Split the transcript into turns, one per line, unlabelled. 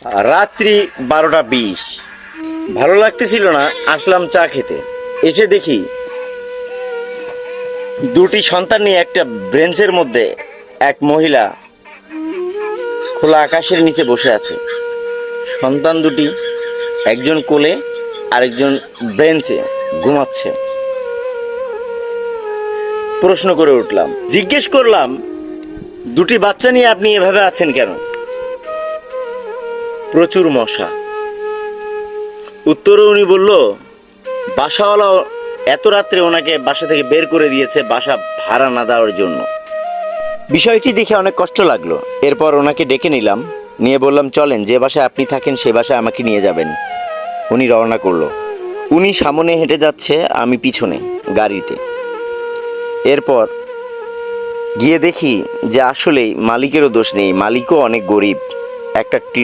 রাত্রি 12টা 20। ভালো লাগতেছিল না, আসলাম চা খেতে। এসে দেখি দুটি সন্তান নিয়ে একটা ব্রেঞ্চের মধ্যে এক মহিলা খোলা আকাশের নিচে বসে আছে। সন্তান দুটি, একজন কোলে আরেকজন বেঞ্চে ঘুমাচ্ছে। প্রশ্ন করে উঠলাম, জিজ্ঞেস করলাম, দুটি বাচ্চা নিয়ে আপনি এভাবে আছেন কেন? প্রচুর মশা। উত্তরে উনি বলল, বাসাওয়ালা এত রাত্রে ওনাকে বাসা থেকে বের করে দিয়েছে বাসা ভাড়া না দেওয়ার জন্য। বিষয়টি দেখে অনেক কষ্ট লাগলো। এরপর ওনাকে ডেকে নিলাম, নিয়ে বললাম, চলেন, যে বাসায় আপনি থাকেন সে বাসায় আমাকে নিয়ে যাবেন। উনি রওনা করলো। উনি সামনে হেঁটে যাচ্ছে, আমি পিছনে গাড়িতে। এরপর গিয়ে দেখি যে আসলেই মালিকেরও দোষ নেই, মালিকও অনেক গরিব। একটা